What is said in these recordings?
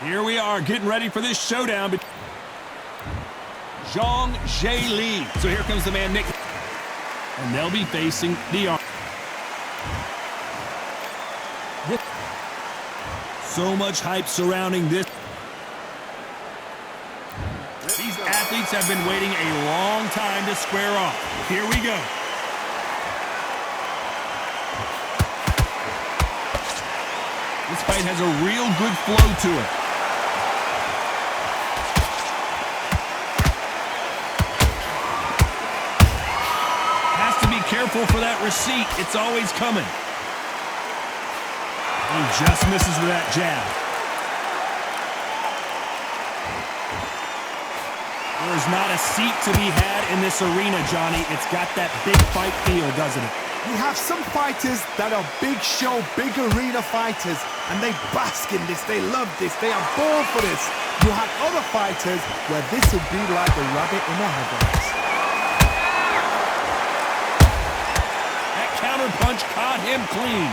Here we are getting ready for this showdown. Zhang Jie Li. So here comes the man, Nick. And they'll be facing the arm. So much hype surrounding this. These athletes have been waiting a long time to square off. Here we go. This fight has a real good flow to it. Has to be careful for that receipt. It's always coming. He just misses with that jab. There's not a seat to be had in this arena, Johnny. It's got that big fight feel, doesn't it? We have some fighters that are big show, big arena fighters, and they bask in this, they love this, they are born for this. You have other fighters where this would be like a rabbit in a headlights. That counter punch caught him clean.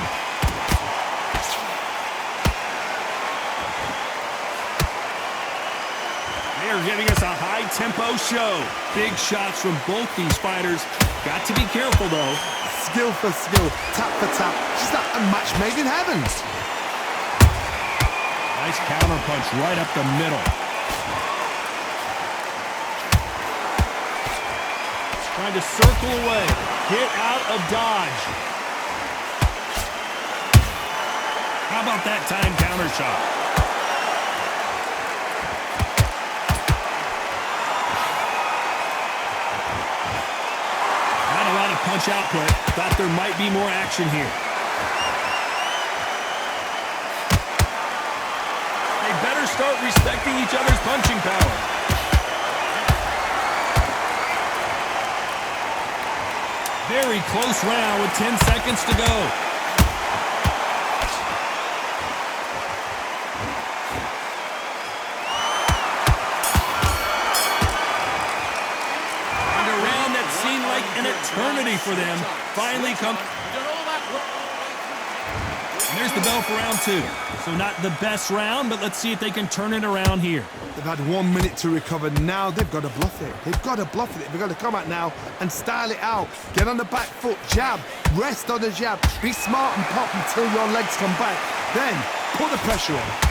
They're giving us a high-tempo show. Big shots from both these fighters. Got to be careful, though. Skill for skill, tap for tap. Just like a match made in heaven. Nice counter punch right up the middle. Trying to circle away. Get out of dodge. How about that time counter shot? Punch output. Thought there might be more action here. They better start respecting each other's punching power. Very close round with 10 seconds to go. An eternity for them finally come. And there's the bell for round two. So not the best round, but let's see if they can turn it around here. They've had 1 minute to recover. Now they've got to bluff it. They've got to bluff it. They've got to come out now and style it out. Get on the back foot, jab, rest on the jab. Be smart and pop until your legs come back. Then put the pressure on.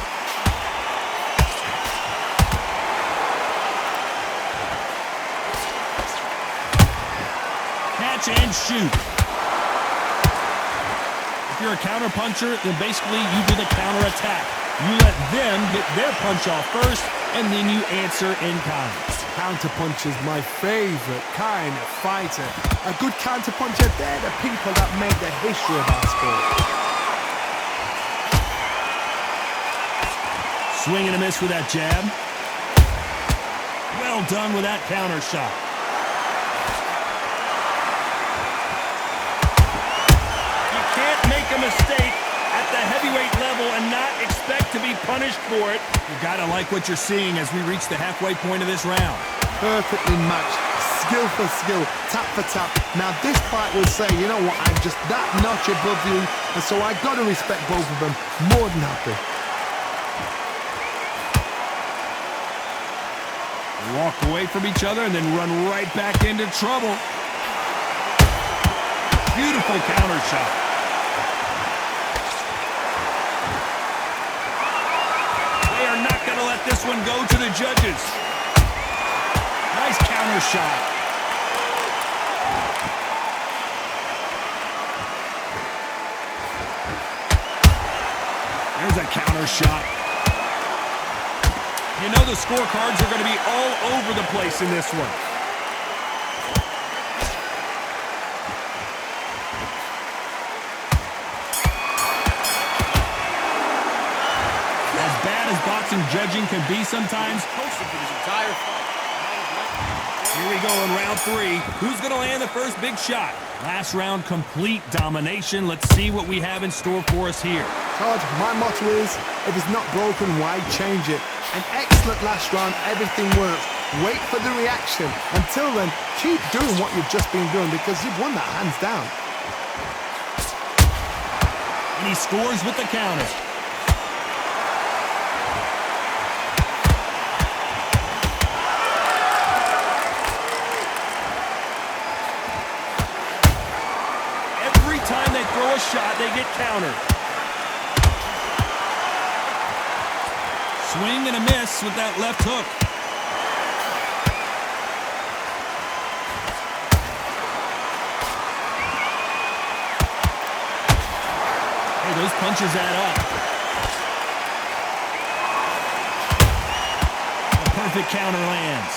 And shoot. If you're a counter puncher, then basically you do the counter attack. You let them get their punch off first, and then you answer in kind. Counter puncher's my favorite kind of fighter. A good counter puncher, they're the people that make the history of our sport. Swing and a miss with that jab. Well done with that counter shot. A mistake at the heavyweight level and not expect to be punished for it. You gotta like what you're seeing as we reach the halfway point of this round. Perfectly matched, skill for skill, tap for tap. Now this fight will say, you know what, I'm just that notch above you, and so I gotta respect both of them. More than happy. Walk away from each other and then run right back into trouble. Beautiful counter shot. This one go to the judges. Nice counter shot. There's a counter shot. You know the scorecards are going to be all over the place in this one. Boxing judging can be sometimes. Here we go in round three. Who's going to land the first big shot? Last round, complete domination. Let's see what we have in store for us here. Todd, my motto is, if it's not broken, why change it? An excellent last round, everything works. Wait for the reaction. Until then, keep doing what you've just been doing because you've won that hands down. And he scores with the counter. counter. Swing and a miss with that left hook. Hey, those punches add up. A perfect counter lands.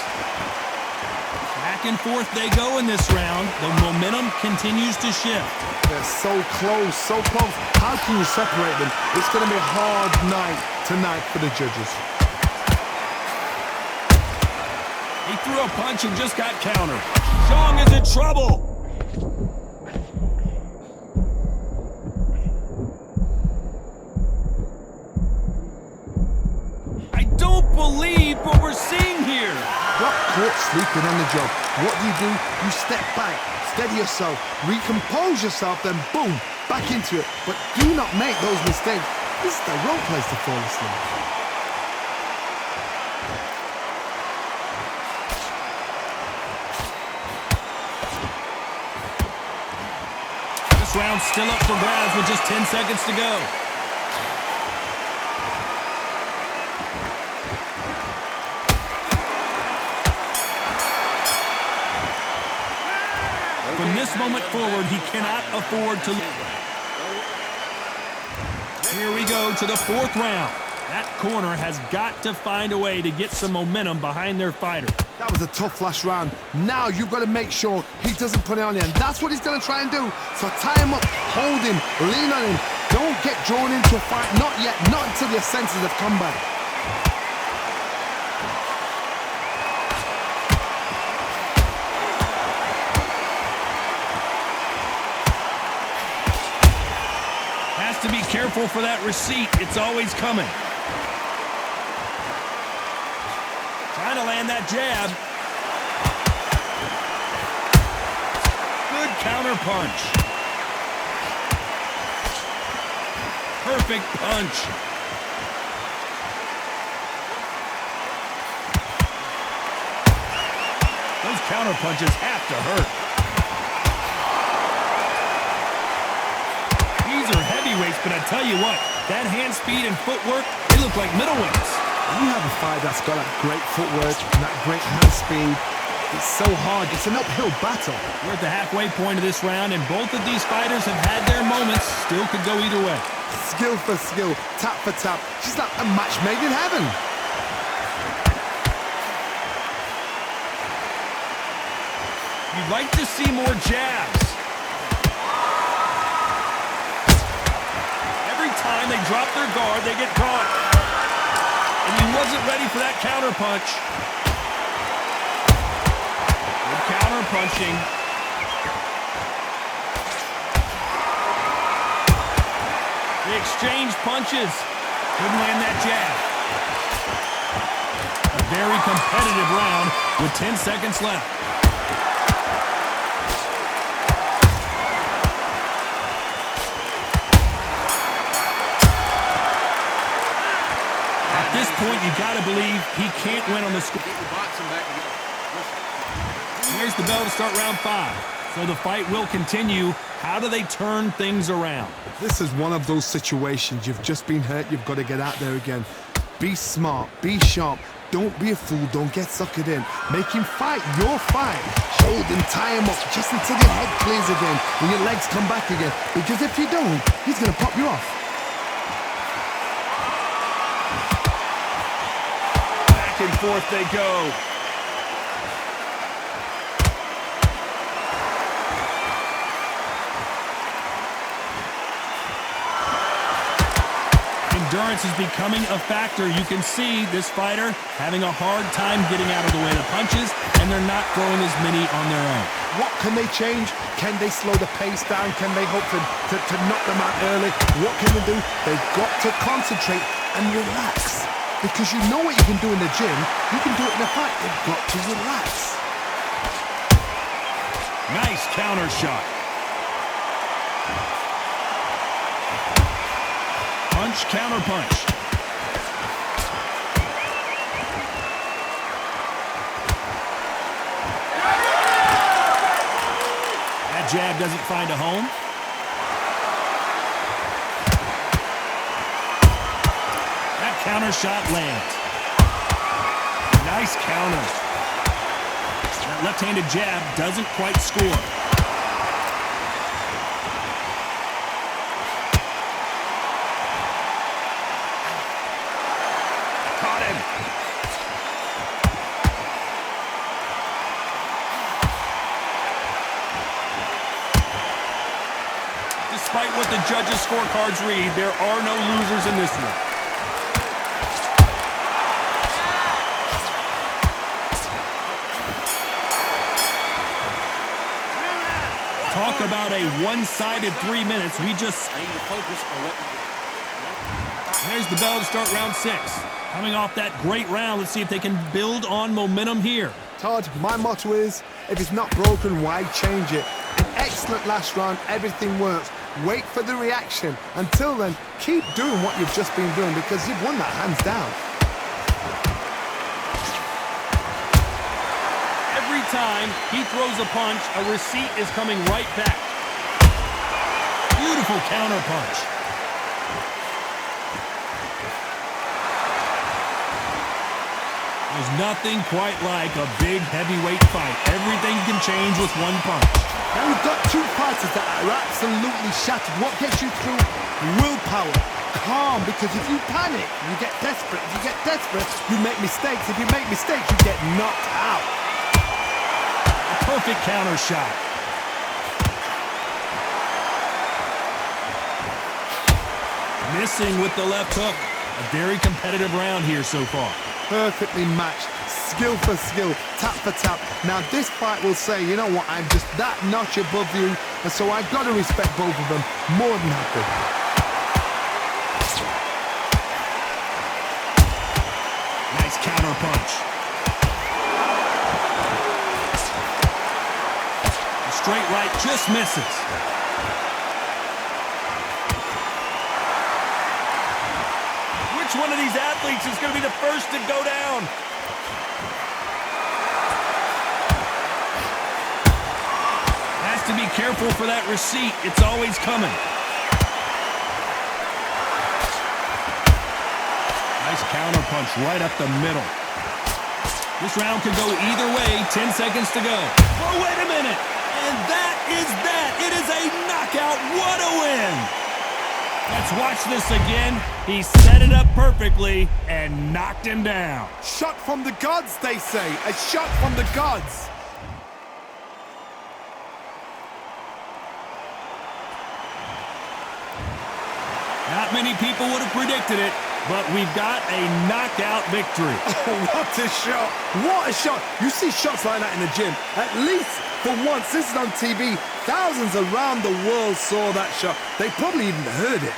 Back and forth they go in this round. The momentum continues to shift. They're so close, so close. How can you separate them? It's going to be a hard night tonight for the judges. He threw a punch and just got countered. Zhang is in trouble. I don't believe what we're seeing here. Got caught sleeping on the job. What do? You step back, steady yourself, recompose yourself, then boom, back into it. But do not make those mistakes. This is the wrong place to fall asleep. This round's still up for grabs with just 10 seconds to go. From this moment forward, he cannot afford to lose. Here we go to the fourth round. That corner has got to find a way to get some momentum behind their fighter. That was a tough last round. Now you've got to make sure he doesn't put it on you, and that's what he's going to try and do. So tie him up, hold him, lean on him. Don't get drawn into a fight. Not yet, not until your senses have come back. Has to be careful for that receipt. It's always coming. Trying to land that jab. Good counter punch. Perfect punch. Those counter punches have to hurt. These are heavyweights, but I tell you what, that hand speed and footwork, they look like middleweights. You have a fight that's got that great footwork and that great hand speed. It's so hard. It's an uphill battle. We're at the halfway point of this round, and both of these fighters have had their moments. Still could go either way. Skill for skill, tap for tap. She's like a match made in heaven. You'd like to see more jabs. Every time they drop their guard, they get caught. And he wasn't ready for that counter punch. Good counter punching. They exchanged punches. Couldn't land that jab. A very competitive round with 10 seconds left. At this point, you got to believe he can't win on the score. Here's the bell to start round 5. So the fight will continue. How do they turn things around? This is one of those situations. You've just been hurt. You've got to get out there again. Be smart. Be sharp. Don't be a fool. Don't get suckered in. Make him fight your fight. Hold him, tie him up just until your head clears again and your legs come back again. Because if you don't, he's going to pop you off. Back and forth they go. Endurance is becoming a factor. You can see this fighter having a hard time getting out of the way of the punches, and they're not throwing as many on their own. What can they change? Can they slow the pace down? Can they hope to knock them out early? What can they do? They've got to concentrate and relax. Because you know what you can do in the gym, you can do it in a fight. They've got to relax. Nice counter shot. Punch, counter punch. That jab doesn't find a home. counter shot lands. Nice counter. That left-handed jab doesn't quite score. Caught him. Despite what the judges' scorecards read, there are no losers in this one. Talk about a one-sided 3 minutes. We just... There's the bell to start round 6. Coming off that great round, let's see if they can build on momentum here. Todd, my motto is, if it's not broken, why change it? An excellent last round, everything works. Wait for the reaction. Until then, keep doing what you've just been doing because you've won that hands down. Every time he throws a punch, a receipt is coming right back. Beautiful counter punch. There's nothing quite like a big heavyweight fight. Everything can change with one punch. Now we've got two fighters that are absolutely shattered. What gets you through? Willpower. Calm, because if you panic, you get desperate. If you get desperate, you make mistakes. If you make mistakes, you get knocked out. A perfect counter shot. Missing with the left hook. A very competitive round here so far. Perfectly matched, skill for skill, tap for tap. Now this fight will say, you know what, I'm just that notch above you, and so I've got to respect both of them. More than happy. Nice counter punch. A straight right just misses. Which one of these athletes is going to be the first to go down? Has to be careful for that receipt. It's always coming. Nice counter punch right up the middle. This round could go either way. 10 seconds to go. Oh, wait a minute. And that is that. It is a knockout. What a win. Let's watch this again. He set it up perfectly and knocked him down. Shot from the gods, they say. A shot from the gods. Not many people would have predicted it, but we've got a knockout victory. Oh, what a shot. What a shot. You see shots like that in the gym. At least for once, this is on TV. Thousands around the world saw that shot. They probably even heard it.